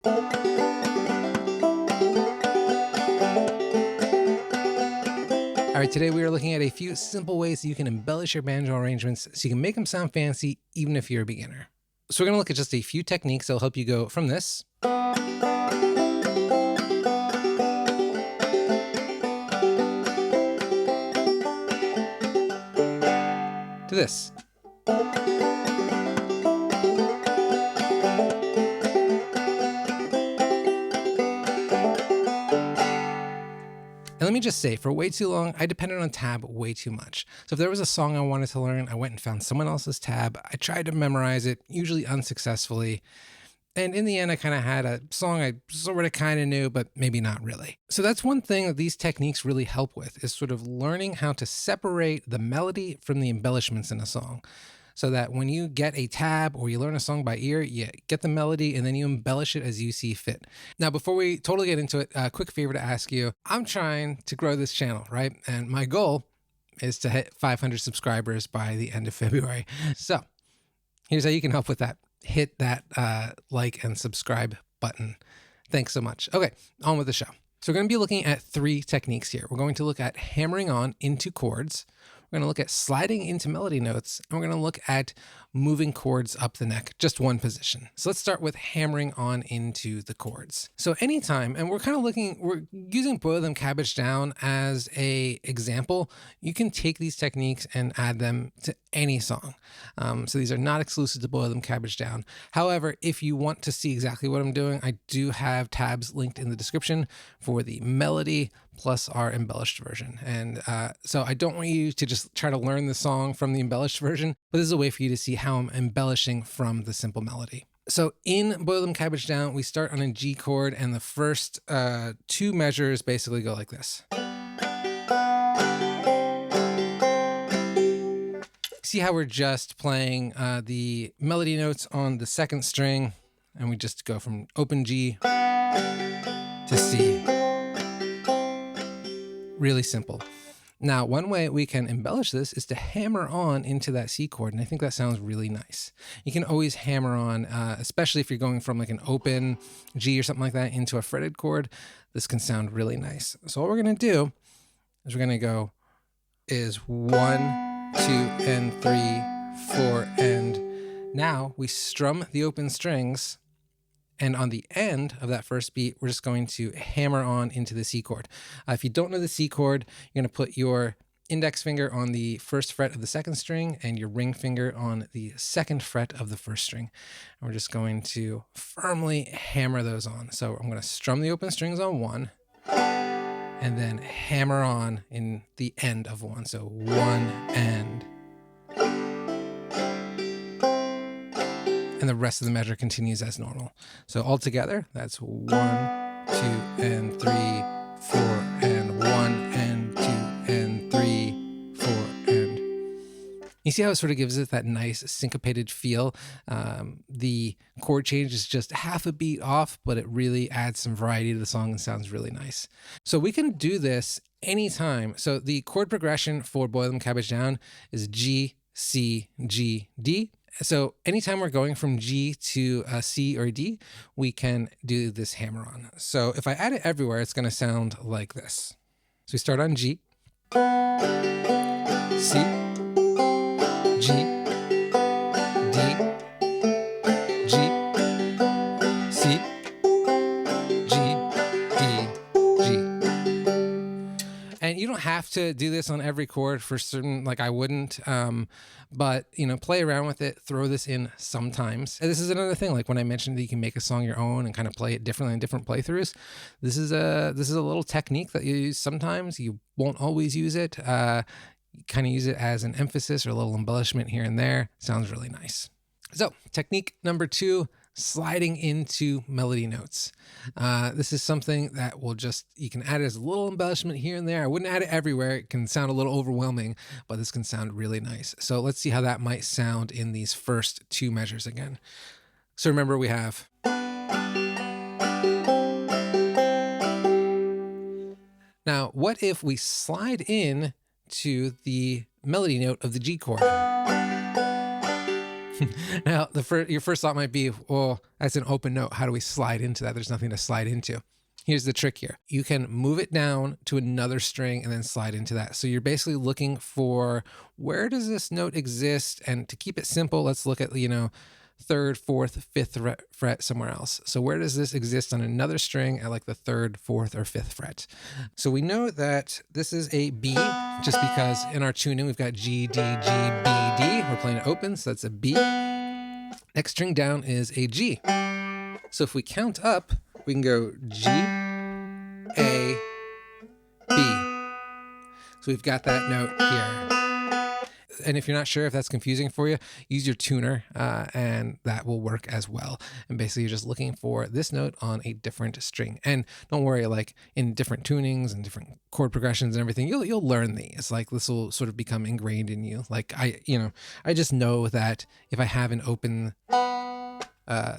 All right, today we are looking at a few simple ways that you can embellish your banjo arrangements so you can make them sound fancy even if you're a beginner. So we're going to look at just a few techniques that will help you go from this to this. And let me just say, for way too long, I depended on tab way too much. So if there was a song I wanted to learn, I went and found someone else's tab. I tried to memorize it, usually unsuccessfully. And in the end, I kind of had a song I sort of kind of knew, but maybe not really. So that's one thing that these techniques really help with, is sort of learning how to separate the melody from the embellishments in a song. So that when you get a tab or you learn a song by ear, you get the melody and then you embellish it as you see fit. Now, before we totally get into it, a quick favor to ask you. I'm trying to grow this channel, right? And my goal is to hit 500 subscribers by the end of February. So here's how you can help with that. Hit that like and subscribe button. Thanks so much. Okay, on with the show. So we're going to be looking at 3 techniques here. We're going to look at hammering on into chords. We're going to look at sliding into melody notes, and we're going to look at moving chords up the neck, just one position. So let's start with hammering on into the chords. So anytime, and we're using Boil Them Cabbage Down as a example. You can take these techniques and add them to any song. So these are not exclusive to Boil Them Cabbage Down. However, if you want to see exactly what I'm doing, I do have tabs linked in the description for the melody plus our embellished version. And so I don't want you to just try to learn the song from the embellished version, but this is a way for you to see how I'm embellishing from the simple melody. So in Boil Them Cabbage Down, we start on a G chord, and the first 2 measures basically go like this. See how we're just playing the melody notes on the 2nd string, and we just go from open G to C. Really simple. Now, one way we can embellish this is to hammer on into that C chord, and I think that sounds really nice. You can always hammer on, especially if you're going from like an open G or something like that into a fretted chord. This can sound really nice. So what we're going to do is we're going to go is 1, 2, and 3, 4, and now we strum the open strings. And on the end of that first beat, we're just going to hammer on into the C chord. If you don't know the C chord, you're going to put your index finger on the 1st fret of the 2nd string and your ring finger on the 2nd fret of the 1st string. And we're just going to firmly hammer those on. So I'm going to strum the open strings on 1 and then hammer on in the end of 1. So 1 and the rest of the measure continues as normal. So altogether, that's 1, 2, and 3, 4, and 1, and 2, and 3, 4, and... You see how it sort of gives it that nice syncopated feel? The chord change is just half a beat off, but it really adds some variety to the song and sounds really nice. So we can do this anytime. So the chord progression for Boil Them Cabbage Down is G, C, G, D. So anytime we're going from G to C or D, we can do this hammer on. So if I add it everywhere, it's going to sound like this. So we start on G, C, G, D, G, C, G, D, G. And you don't have to do this on every chord for certain, like I wouldn't, but you know, play around with it, throw this in sometimes. And this is another thing, like when I mentioned that you can make a song your own and kind of play it differently in different playthroughs. This is a little technique that you use sometimes. You won't always use it. You kind of use it as an emphasis or a little embellishment here and there. Sounds really nice. So technique number 2, sliding into melody notes. This is something that will you can add it as a little embellishment here and there. I wouldn't add it everywhere. It can sound a little overwhelming, but this can sound really nice. So let's see how that might sound in these first 2 measures again. So remember, we have... Now, what if we slide in to the melody note of the G chord? Now, your first thought might be, well, that's an open note. How do we slide into that? There's nothing to slide into. Here's the trick here. You can move it down to another string and then slide into that. So you're basically looking for, where does this note exist? And to keep it simple, let's look at, third, fourth, fifth fret somewhere else. So where does this exist on another string at like the third, fourth, or fifth fret? So we know that this is a B, just because in our tuning we've got G, D, G, B, D. We're playing it open, so that's a B. Next string down is a G. So if we count up, we can go G, A, B. So we've got that note here. And if you're not sure if that's confusing for you, use your tuner and that will work as well. And basically you're just looking for this note on a different string. And don't worry, like in different tunings and different chord progressions and everything, you'll learn these. Like this will sort of become ingrained in you. Like I just know that if I have an open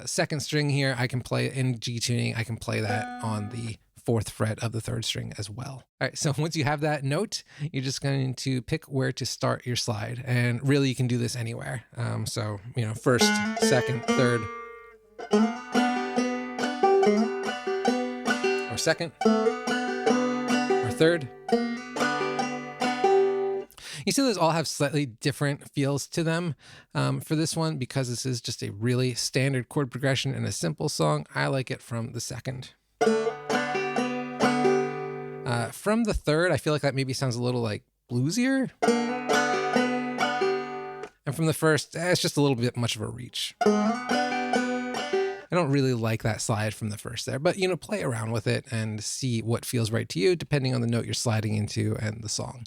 second string here, I can play in G tuning. I can play that on the fourth fret of the third string as well. All right, so once you have that note, you're just going to pick where to start your slide. And really you can do this anywhere. So, first, second, third, or second, or third. You see those all have slightly different feels to them. For this one, because this is just a really standard chord progression in a simple song, I like it from the second. From the third, I feel like that maybe sounds a little like bluesier. And from the first, it's just a little bit much of a reach. I don't really like that slide from the first there, but play around with it and see what feels right to you depending on the note you're sliding into and the song.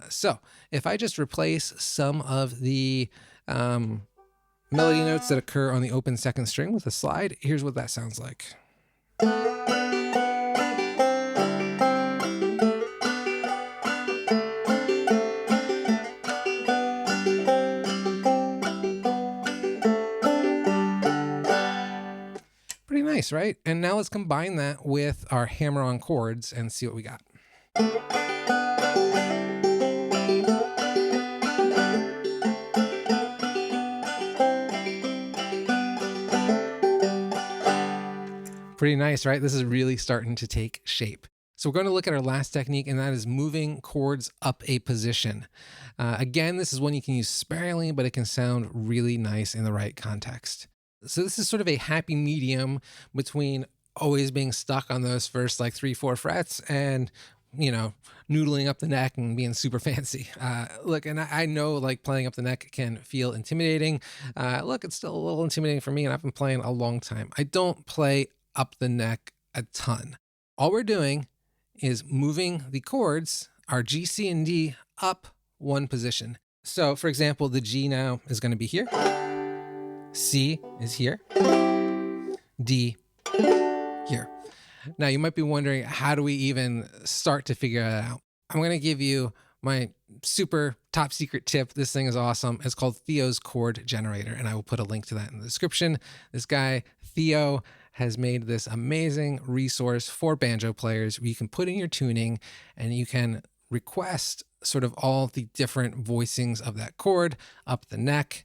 So if I just replace some of the melody notes that occur on the open second string with a slide, here's what that sounds like. Pretty nice, right? And now let's combine that with our hammer-on chords and see what we got. Pretty nice, right? This is really starting to take shape. So we're going to look at our last technique, and that is moving chords up a position. Again, this is one you can use sparingly, but it can sound really nice in the right context. So this is sort of a happy medium between always being stuck on those first like 3-4 frets and, noodling up the neck and being super fancy. Look, and I know like playing up the neck can feel intimidating. Look, it's still a little intimidating for me, and I've been playing a long time. I don't play up the neck a ton. All we're doing is moving the chords, our G, C, and D, up one position. So for example, the G now is going to be here. C is here, D here. Now you might be wondering, how do we even start to figure that out? I'm going to give you my super top secret tip. This thing is awesome. It's called Theo's Chord Generator, and I will put a link to that in the description. This guy, Theo, has made this amazing resource for banjo players where you can put in your tuning and you can request sort of all the different voicings of that chord up the neck.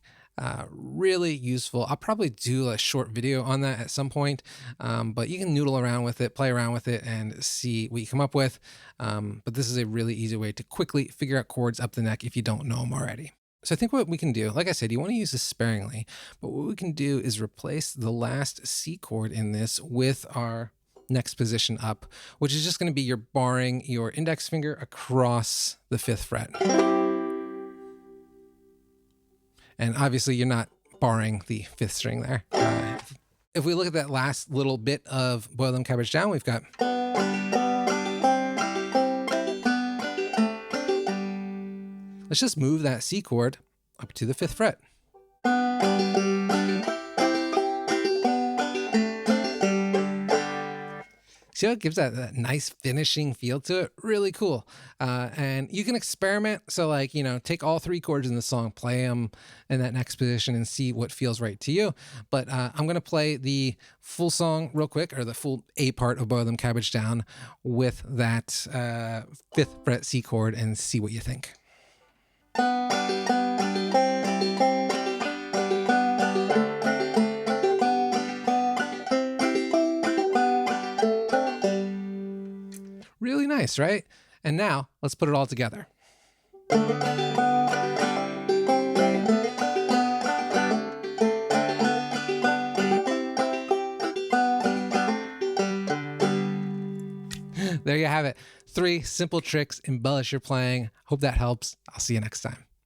Really useful. I'll probably do a short video on that at some point, but you can noodle around with it, play around with it, and see what you come up with. But this is a really easy way to quickly figure out chords up the neck if you don't know them already. So I think what we can do, like I said, you want to use this sparingly, but what we can do is replace the last C chord in this with our next position up, which is just going to be you're barring your index finger across the 5th fret. And obviously you're not barring the 5th string there. If we look at that last little bit of Boil Them Cabbage Down, we've got. Let's just move that C chord up to the 5th fret. See how it gives that nice finishing feel to it? Really cool. And you can experiment. So like, take all 3 chords in the song, play them in that next position and see what feels right to you. But I'm going to play the full song real quick, or the full A part of Boil Them Cabbage Down with that 5th fret C chord and see what you think. nice, right? And now let's put it all together. There you have it. 3 simple tricks embellish your playing. Hope that helps. I'll see you next time.